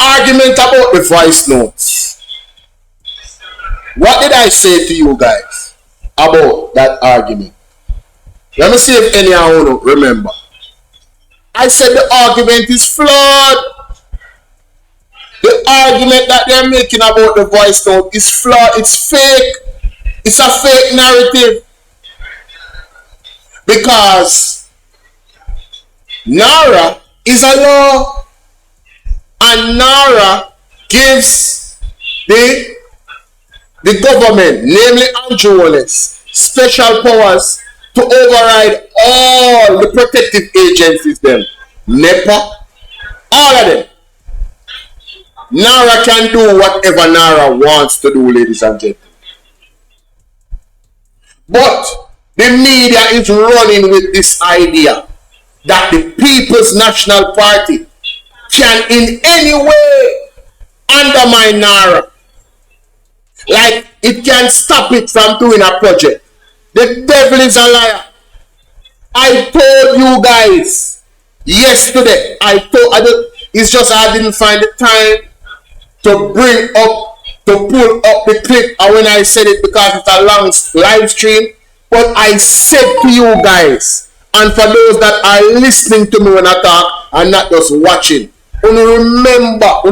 argument about the voice notes. What did I say to you guys about that argument? Let me see if any of you remember. I said the argument is flawed. The argument that they're making about the voice note is flawed. It's fake. It's a fake narrative. Because Narra is a law. And Narra gives the government, namely Andrew Wallace, special powers to override all the protective agencies, them, NEPA, all of them. Narra can do whatever Narra wants to do, ladies and gentlemen. But the media is running with this idea that the People's National Party can in any way undermine Narra. Like it can stop it from doing a project. The devil is a liar. I told you guys yesterday. It's just I didn't find the time to pull up the clip when I said it because it's a long live stream. But I said to you guys, and for those that are listening to me when I talk and not just watching, remember,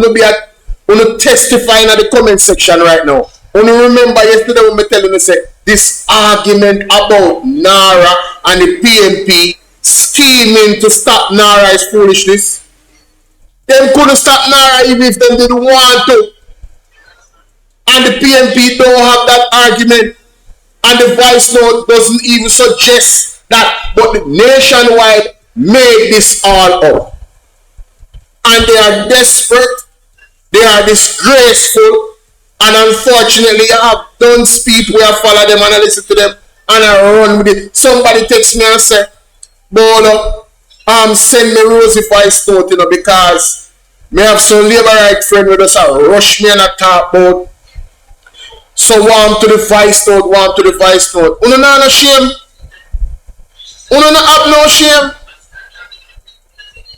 testify in the comment section right now. Remember yesterday when I tell you, say this argument about Narra and the PNP scheming to stop Narra is foolishness. Them couldn't stop Narra even if they didn't want to. And the PNP don't have that argument. And the voice note doesn't even suggest that. But the nationwide made this all up. And they are desperate. They are disgraceful. And unfortunately, I have Dunce people where I follow them and I listen to them and I run with it. Somebody texts me and say, Bolo, send me Rosie voice note, because me have some labor right friend who just rush me and I talk about. So warm to the voice note, warm to the voice note. Uno no shame. Uno no have no shame.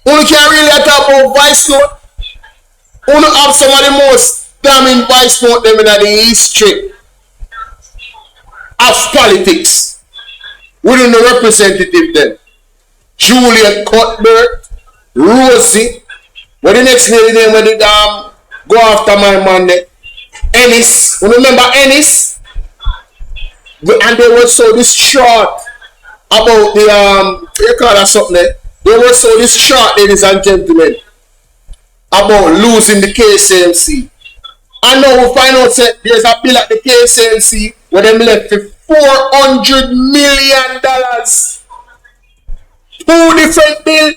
Uno can't really talk about voice note. Uno have some of the most damning voice note them in the history of politics. Within the representative then. Julia Cuthbert, Rosie, what the next lady name when they go after my man there? Ennis. You remember Ennis? And they were so distraught about the you call that something there? They were so distraught, ladies and gentlemen, about losing the KCMC. And now we find out that there's a bill at the KCMC where them left for $400 million. 2 different bills.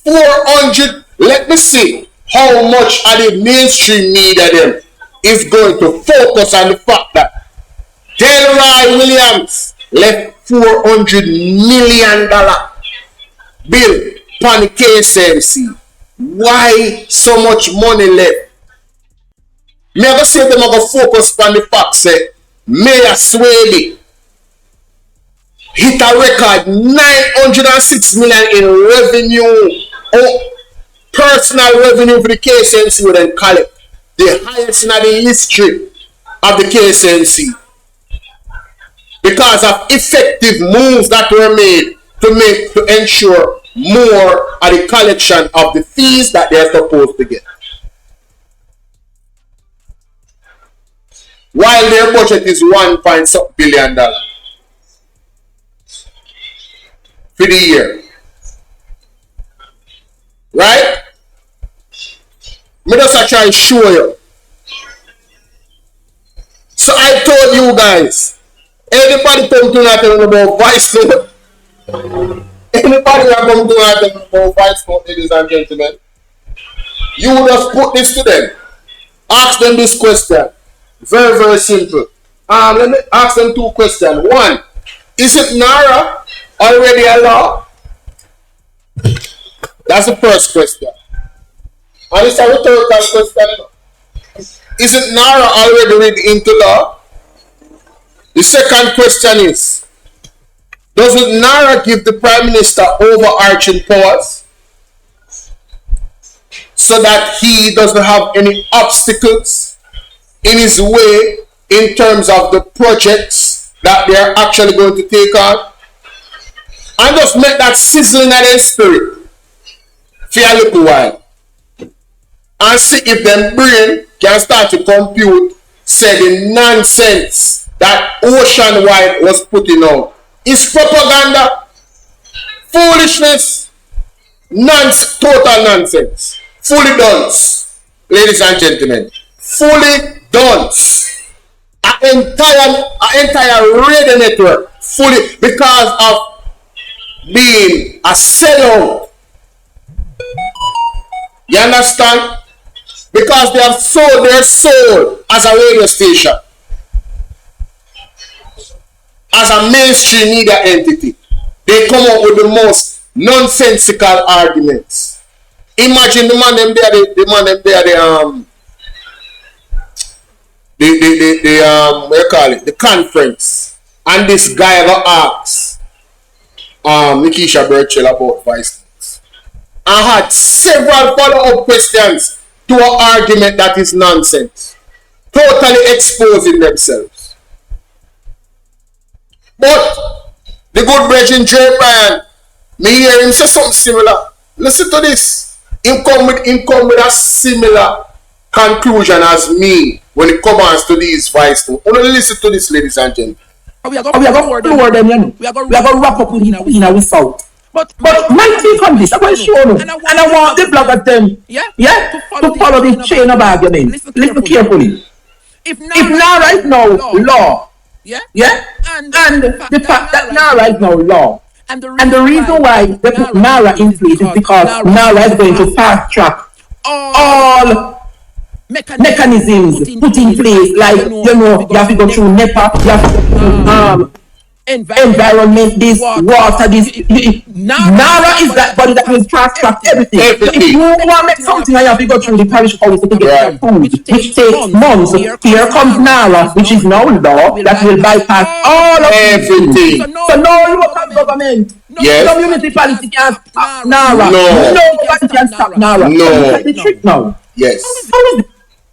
400. Let me see how much of the mainstream media them is going to focus on the fact that Delroy Williams left $400 million bill upon the KCMC. Why so much money left? Me ever say them are going to focus on the fact say Mayor Swady hit a record $906 million in revenue, personal revenue for the KCMC with them collect. The highest in the history of the KCMC. Because of effective moves that were made to ensure more of the collection of the fees that they are supposed to get. While their budget is $1 billion for the year. Right? Me just try to show you. So I told you guys, anybody come to nothing about voice note? Anybody that come to nothing about voice note, ladies and gentlemen? You would have put this to them. Ask them this question. Very, very simple. Let me ask them 2 questions. 1, is it Narra already a law? That's the first question. And it's a rhetorical question. Is it Narra already read into law? The second question is, does it Narra give the Prime Minister overarching powers? so that he doesn't have any obstacles in his way in terms of the projects that they're actually going to take on. And just make that sizzling at their spirit for a little while. And see if them brain can start to compute, say the nonsense that Oceanwide was putting out is propaganda, foolishness, total nonsense, fully dunce, ladies and gentlemen, fully dunce. An entire radio network fully because of being a sellout. You understand? Because they have sold their soul as a radio station, as a mainstream media entity. They come up with the most nonsensical arguments. Imagine the man them there, what you call it, the conference, and this guy ever asks Nikisha Burchell about vice things. I had several follow-up questions to an argument that is nonsense, totally exposing themselves. But the good brethren J. Bryan, me hear him say something similar. Listen to this. Him come with a similar conclusion as me when it comes to these vice things. Only listen to this, ladies and gentlemen. We are going to lower them, you know. We are going to wrap up with in South. But my take on this, I'm going to show you. And I want the blogger them, to follow the chain of argument. Listen carefully. If now right now law, and the fact that now right now law, and the reason why they put Narra in place is because Narra is going to fast track all mechanisms put in place, like you have to go through NEPA, you have to go through environment, this water, this. Narra is that body that will fast track everything. So if you want to make something, you have to go through the parish policy to get your food, which takes months. Here comes Narra, which is now law that will bypass all of everything. So no local government, no municipality can stop Narra. Nobody can stop Narra. That's the trick now. Yes.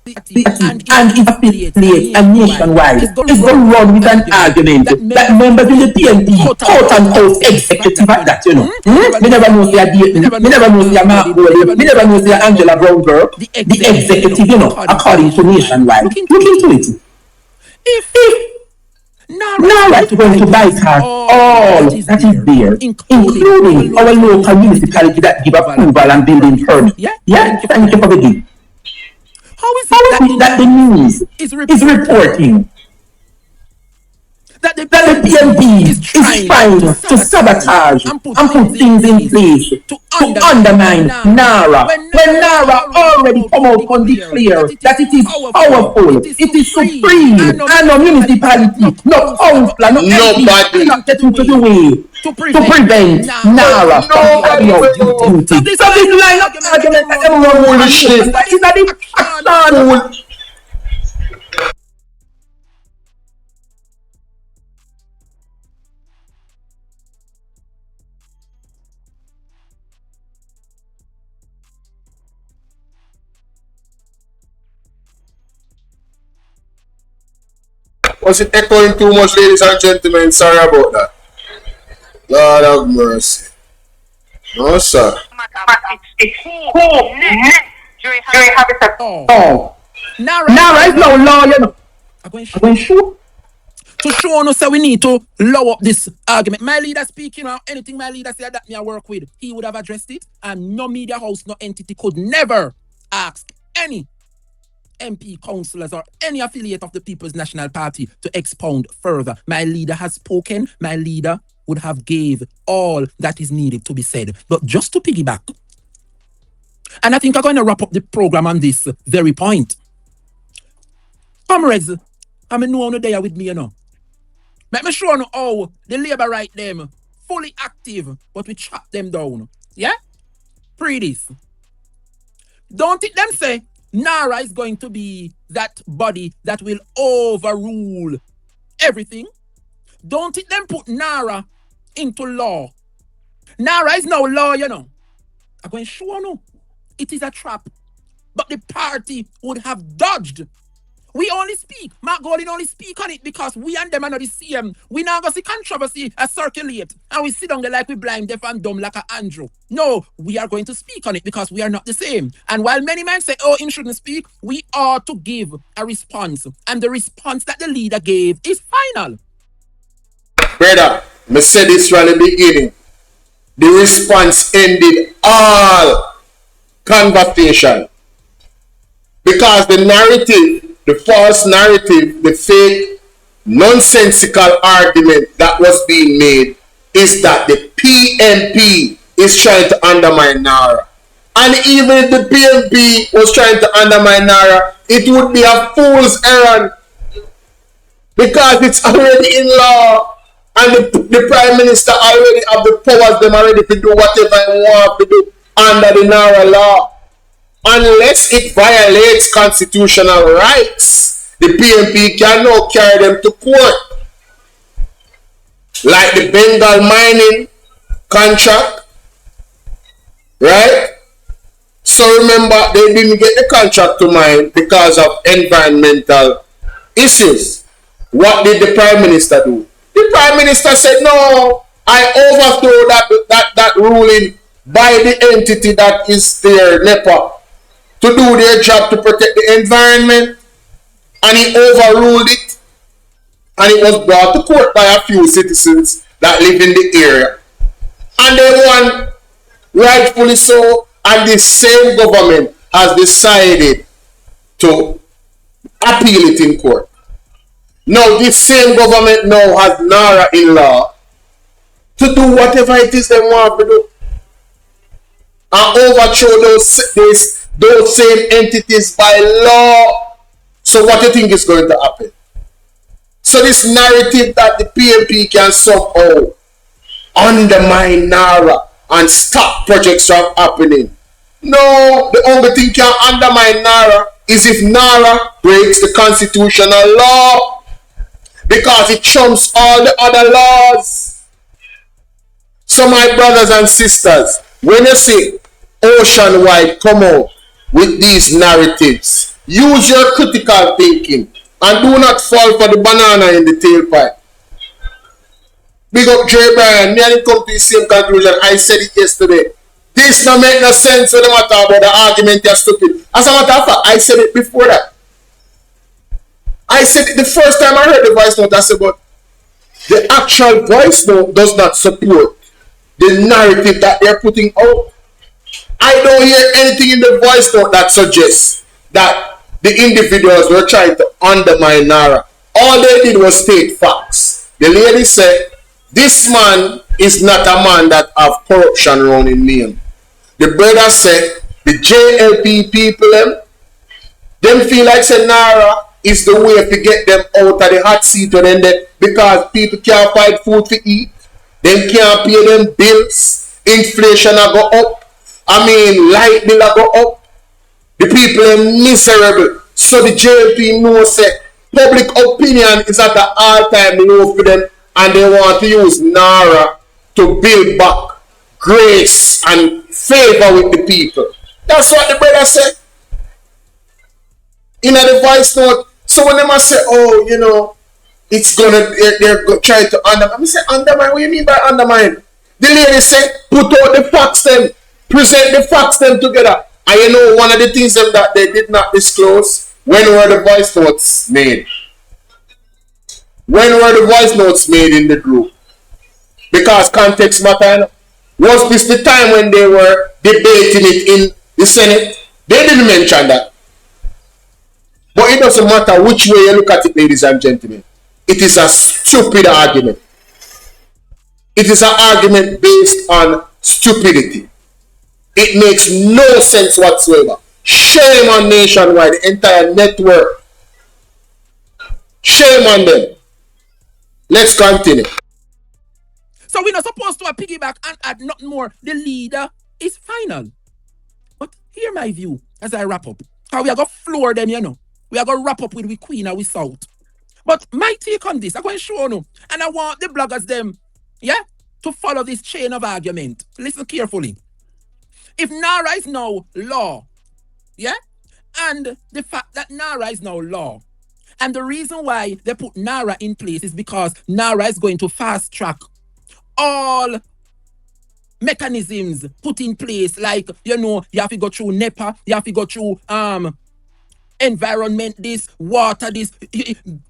And it's affiliated and nationwide. It's going to run with an argument that members in the PNP, quote unquote, executive like that, you know. We never know see a date, we never know see a Mark Bolo, we never know see a Angela Brown girl, the executive, you know, according to nationwide. Look into it. If Narra is going to bypass all that is there, including our local municipality that give approval and building permit. Thank you for the gift. How is it that the news is reporting that the PNP is trying to sabotage and put things in place to undermine Narra, when Narra already come out and declare that it is powerful, it is supreme, and no municipality, no councillor, no nobody not getting to the way to prevent Narra from carrying out duty. So this line of argument that everyone will shift, that is the action. Was it echoing too much, ladies and gentlemen? Sorry about that. Lord have mercy. No, sir. Narra is no law, you know. I'm going to show. To show us that we need to lower up this argument. My leader speaking, anything my leader said that me I work with, he would have addressed it, and no media house, no entity could never ask any MP, councillors, or any affiliate of the People's National Party to expound further. My leader has spoken. My leader would have gave all that is needed to be said. But just to piggyback, and I think I'm going to wrap up the program on this very point. Comrades, I mean, no one there with me, you know. Let me show you how the Labour right them fully active, but we chop them down. Yeah? Pre this. Don't it them say Narra is going to be that body that will overrule everything? Don't it them put Narra into law? Narra is now law, you know. I'm going to show you. It is a trap. but the party would have dodged. We only speak. Mark Golding only speak on it because we and them are not the same. We now go see controversy circulate and we sit down there like we blind, deaf and dumb like a Andrew. No, we are going to speak on it because we are not the same. And while many men say, oh, him shouldn't speak, we ought to give a response. And the response that the leader gave is final. Brother, I said this from the beginning. The response ended all conversation. Because the narrative, the false narrative, the fake, nonsensical argument that was being made is that the PNP is trying to undermine Narra. And even if the PNP was trying to undermine Narra, it would be a fool's errand. Because it's already in law. And the Prime Minister already have the powers, them already to do whatever they want to do under the Narra law. Unless it violates constitutional rights, the PNP can now carry them to court. Like the Bengal mining contract, right? So remember, they didn't get the contract to mine because of environmental issues. What did the Prime Minister do? The Prime Minister said, no, I overthrow that ruling by the entity that is there, NEPA, to do their job to protect the environment, and he overruled it, and it was brought to court by a few citizens that live in the area, and they won, rightfully so, and the same government has decided to appeal it in court. Now this same government now has Narra in law to do whatever it is they want to do and overthrow those same entities by law. So what do you think is going to happen? So this narrative that the PNP can somehow undermine Narra and stop projects from happening. No, the only thing can undermine Narra is if Narra breaks the constitutional law, because it trumps all the other laws. So my brothers and sisters, when you see Oceanwide come out with these narratives, use your critical thinking and do not fall for the banana in the tailpipe. Big up J. Bryan, me and him come to the same conclusion. I said it yesterday. This don't make no sense when they talk about the argument you're stupid. As a matter of fact, I said it before that. I said it the first time I heard the voice note, I said, but the actual voice note does not support the narrative that they're putting out. I don't hear anything in the voice note that suggests that the individuals were trying to undermine Narra. All they did was state facts. The lady said, this man is not a man that have corruption around in name. The brother said, the JLP people, them feel like say Narra is the way to get them out of the hot seat when they, because people can't find food to eat. Them can't pay them bills. Inflation will go up. I mean, light bill will go up. The people are miserable. So the JLP knows that public opinion is at the all-time low for them, and they want to use Narra to build back grace and favor with the people. That's what the brother said in the voice note. So when they must say, oh, you know, it's gonna, they're trying to undermine. I say, undermine? What do you mean by undermine? The lady said, put out the facts them, present the facts them together. And you know, one of the things them that they did not disclose, when were the voice notes made? When were the voice notes made in the group? Because context matter. Was this the time when they were debating it in the Senate? They didn't mention that. But it doesn't matter which way you look at it, ladies and gentlemen. It is a stupid argument. It is an argument based on stupidity. It makes no sense whatsoever. Shame on Nationwide, the entire network. Shame on them. Let's continue. So we're not supposed to piggyback and add nothing more. The leader is final. But hear my view as I wrap up. How we are going to floor them, you know. We are going to wrap up with we Queen and we South. But my take on this, I'm going to show you. And I want the bloggers them, yeah, to follow this chain of argument. Listen carefully. If Narra is now law, yeah, And the fact that Narra is now law. And the reason why they put Narra in place is because Narra is going to fast track all mechanisms put in place, like, you have to go through NEPA, you have to go through environment, this, water, this.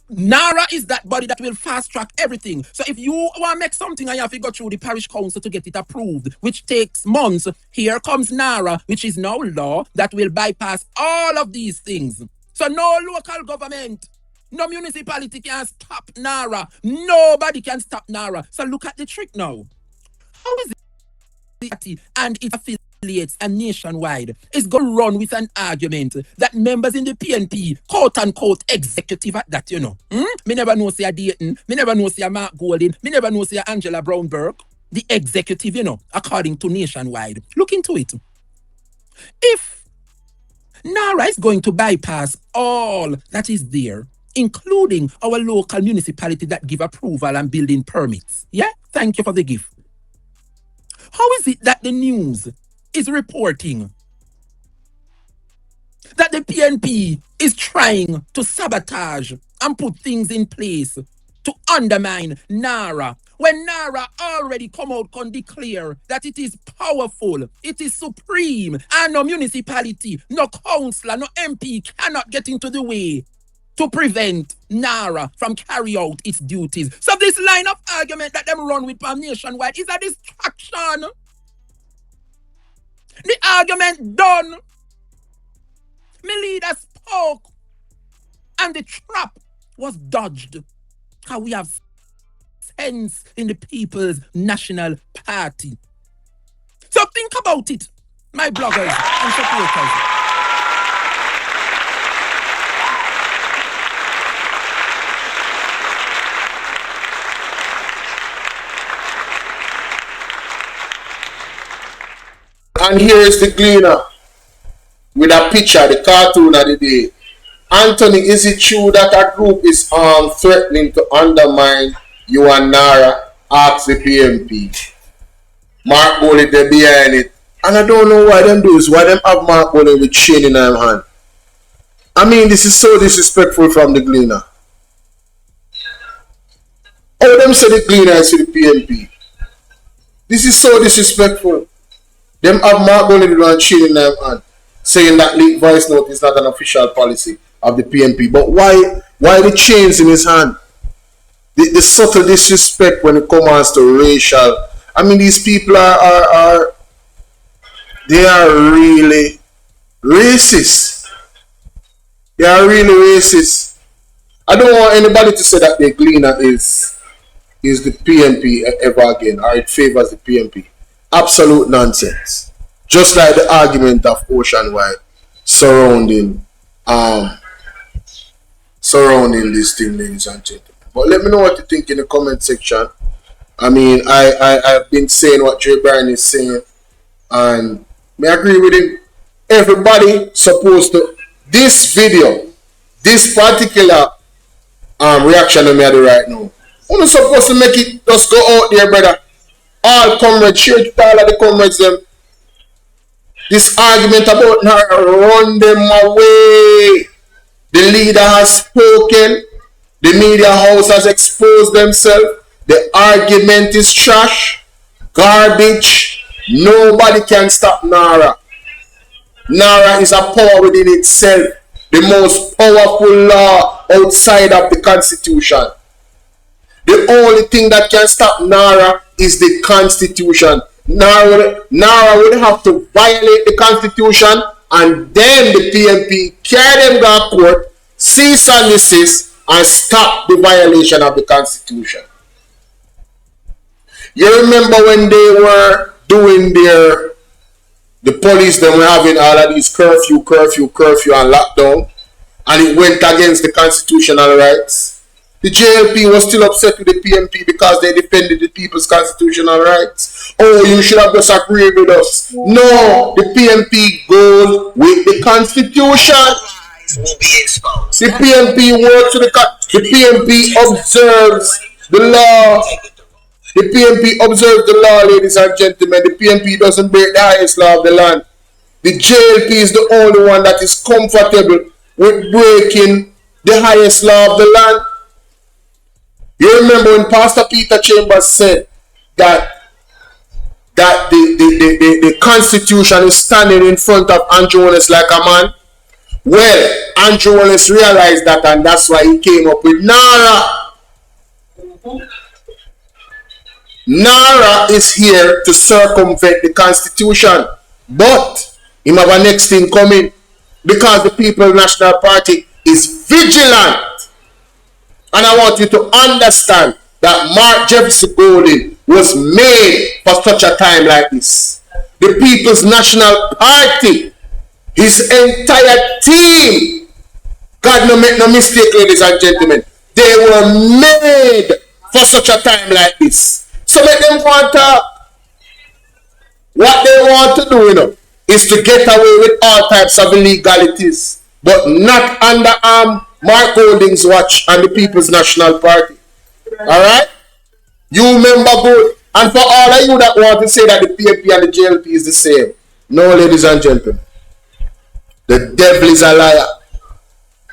NARA is that body that will fast track everything. So if you want to make something and you have to go through the parish council to get it approved, which takes months, here comes NARA, which is now law that will bypass all of these things. So no local government, no municipality can stop NARA. Nobody can stop NARA. So look at the trick now. How is it and its affiliates and nationwide is going to run with an argument that members in the PNP, quote unquote, executive at that, Me never know say a Dayton, me never know say a Mark Golding, me never know say a Angela Brown-Burke, the executive, according to nationwide. Look into it. If NARA is going to bypass all that is there, including our local municipality that give approval and building permits. Yeah, thank you for the gift. How is it that the news is reporting that the PNP is trying to sabotage and put things in place to undermine NARA, when NARA already come out and declare that it is powerful, it is supreme, and no municipality, no councillor, no MP cannot get into the way to prevent NARA from carry out its duties. So this line of argument that them run with from nationwide is a distraction. The argument done. My leader spoke and the trap was dodged. How we have sense in the People's National Party. So think about it, my bloggers and supporters. And here is the Gleaner with a picture, the cartoon of the day. Anthony, is it true that a group is threatening to undermine you and Narra? Ask the PMP. Mark Bolo there behind it. And I don't know why them do this. Why them have Mark Bolo with chain in their hand? I mean, this is so disrespectful from the Gleaner. Oh, them say the Gleaner is the PMP. This is so disrespectful. Them have Mark Bolo and chain in their hand, saying that leaked voice note is not an official policy of the PNP. But why the chains in his hand? The subtle disrespect when it comes to racial. I mean, these people are really racist. They are really racist. I don't want anybody to say that the Gleaner is the PNP ever again, or it favors the PNP. Absolute nonsense. Just like the argument of Oceanwide surrounding this thing, ladies and gentlemen. But let me know what you think in the comment section. I mean, I've been saying what Jay Bryan is saying, and I agree with him. Everybody supposed to, this video, this particular reaction to me do right now, only supposed to make it just go out there, brother. All comrades, share it to all of the comrades them. This argument about Narra, run them away. The leader has spoken. The media house has exposed themselves. The argument is trash, garbage. Nobody can stop Narra. Narra is a power within itself. The most powerful law outside of the Constitution. The only thing that can stop Narra is the Constitution. Narra would have to violate the Constitution, and then the PNP carry them to court, cease and desist, and stop the violation of the Constitution. You remember when they were doing the police, they were having all of these curfew and lockdown, and it went against the constitutional rights. The JLP was still upset with the PNP because they defended the people's constitutional rights. Oh, you should have just agreed with us. No, the PNP goes with the Constitution. Will be exposed. The PNP works with the PNP observes the law. The PNP observes the law, ladies and gentlemen. The PNP doesn't break the highest law of the land. the JLP is the only one that is comfortable with breaking the highest law of the land. You remember when Pastor Peter Chambers said that the Constitution is standing in front of Andrew Wallace like a man? Well, Andrew Wallace realized that, and that's why he came up with Narra. Narra is here to circumvent the Constitution, but he have a next thing coming, because the People's National Party is vigilant. And I want you to understand that Mark Jefferson Golding was made for such a time like this. The People's National Party, his entire team, God no make no mistake, ladies and gentlemen, they were made for such a time like this. So let them go and talk. What they want to do, is to get away with all types of illegalities, but not under Mark Golding's watch and the People's National Party. Alright? You remember good. And for all of you that want to say that the PNP and the JLP is the same, no, ladies and gentlemen. The devil is a liar.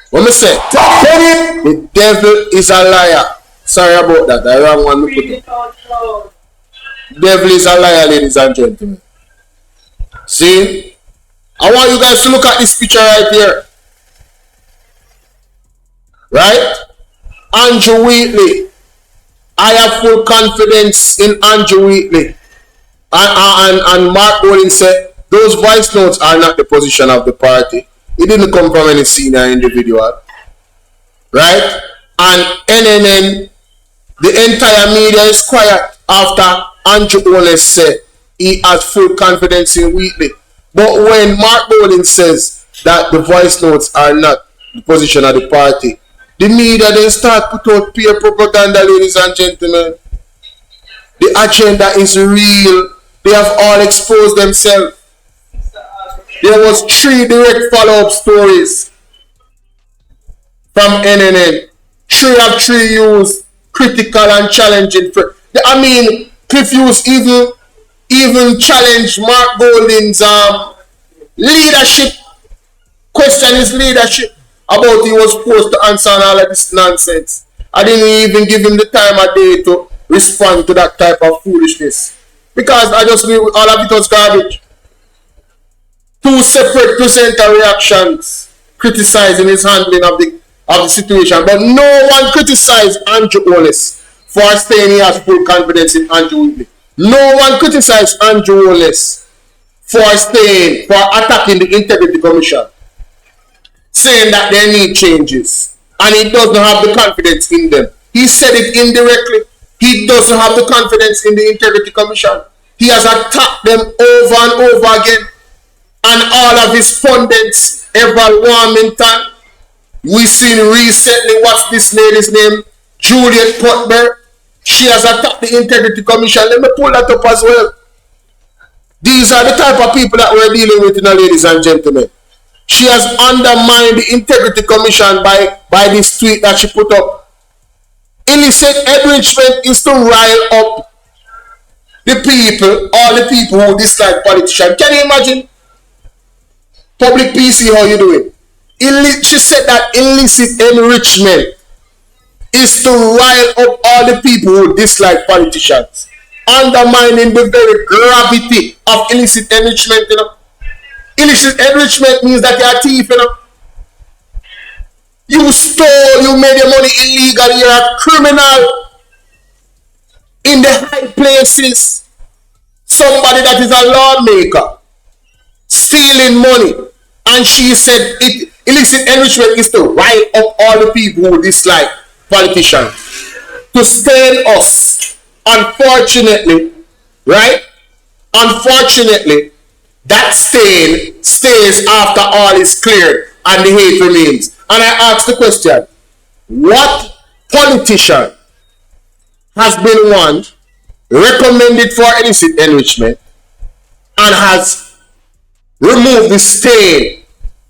What me say? The devil is a liar. Sorry about that. I wrong one. The devil is a liar, ladies and gentlemen. See? I want you guys to look at this picture right here. Right? Andrew Wheatley. I have full confidence in Andrew Wheatley. And Mark Golding said, those voice notes are not the position of the party. It didn't come from any senior individual. Right? And NNN, the entire media is quiet after Andrew Wallace said he has full confidence in Wheatley. But when Mark Golding says that the voice notes are not the position of the party, the media then start put out peer propaganda, ladies and gentlemen. The agenda is real. They have all exposed themselves. There was 3 direct follow-up stories from NNN. 3 of 3 used critical and challenging. I mean, Cliff Hughes even challenged Mark Golding's leadership. Question his leadership about he was supposed to answer on all of this nonsense. I didn't even give him the time of day to respond to that type of foolishness, because I just knew all of it was garbage. 2 separate presenter reactions criticizing his handling of the situation, but no one criticized Andrew Wallace for saying he has full confidence in Andrew Wheatley. No one criticized Andrew Wallace for attacking the Integrity Commission, saying that they need changes and he doesn't have the confidence in them. He said it indirectly. He doesn't have the confidence in the Integrity Commission. He has attacked them over and over again. And all of his pundits, Ever Warmington, we seen recently, what's this lady's name? Juliet Putber. She has attacked the Integrity Commission. Let me pull that up as well. These are the type of people that we're dealing with, ladies and gentlemen. She has undermined the Integrity Commission by this tweet that she put up. Illicit enrichment is to rile up the people, all the people who dislike politicians. Can you imagine? Public PC, how you doing? She said that illicit enrichment is to rile up all the people who dislike politicians, undermining the very gravity of illicit enrichment. Illicit enrichment means that you are a thief. You stole, you made your money illegal, you're a criminal. In the high places, somebody that is a lawmaker stealing money, and she said illicit enrichment is to rile up all the people who dislike politicians, to stain us. Unfortunately, right? Unfortunately, that stain stays after all is cleared and the hate remains. And I ask the question, what politician has been one recommended for illicit enrichment and has removed the stain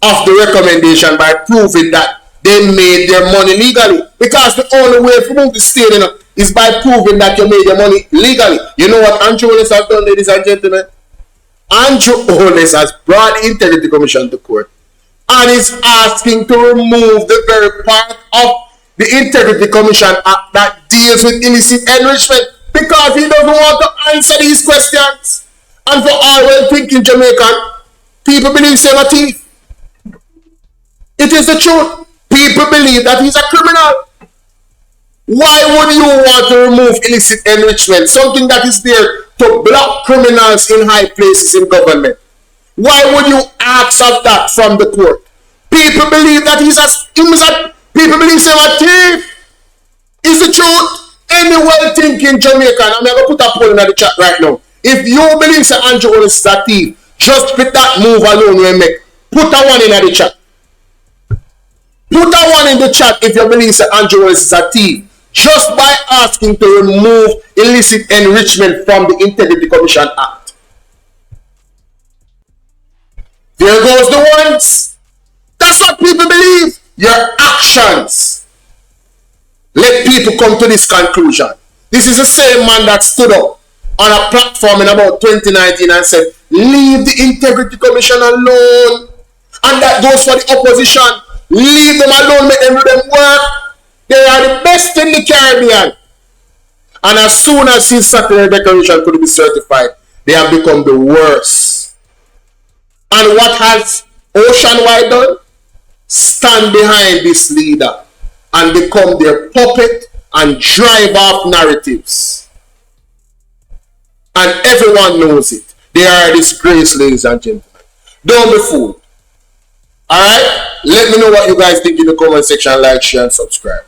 of the recommendation by proving that they made their money legally? Because the only way to remove the stain is by proving that you made your money legally. You know what Andrew Wallace has done, ladies and gentlemen? Andrew Holness has brought the Integrity Commission to court and is asking to remove the very part of the Integrity Commission Act that deals with illicit enrichment because he doesn't want to answer these questions. And for all well-thinking Jamaican, people believe he's a thief. It is the truth. People believe that he's a criminal. Why would you want to remove illicit enrichment, something that is there to block criminals in high places in government? Why would you ask of that from the court? People believe that people believe he's a thief. It's the truth. Any well-thinking Jamaican, I'm going to put a poll in the chat right now. If you believe that Andrew Holness is a thief, just put that move alone we make. Put a one in the chat. Put a one in the chat if you believe that Andrew Holness is a thief. Just by asking to remove illicit enrichment from the Integrity Commission Act. There goes the ones. That's what people believe. Your actions let people come to this conclusion. This is the same man that stood up on a platform in about 2019 and said, leave the Integrity Commission alone. And that goes for the opposition. Leave them alone, make them do them work. They are the best in the Caribbean. And as soon as his Saturday declaration could be certified, they have become the worst. And what has Oceanwide done? Stand behind this leader and become their puppet and drive off narratives. And everyone knows it. They are a disgrace, ladies and gentlemen. Don't be fooled. Alright? Let me know what you guys think in the comment section. Like, share, and subscribe.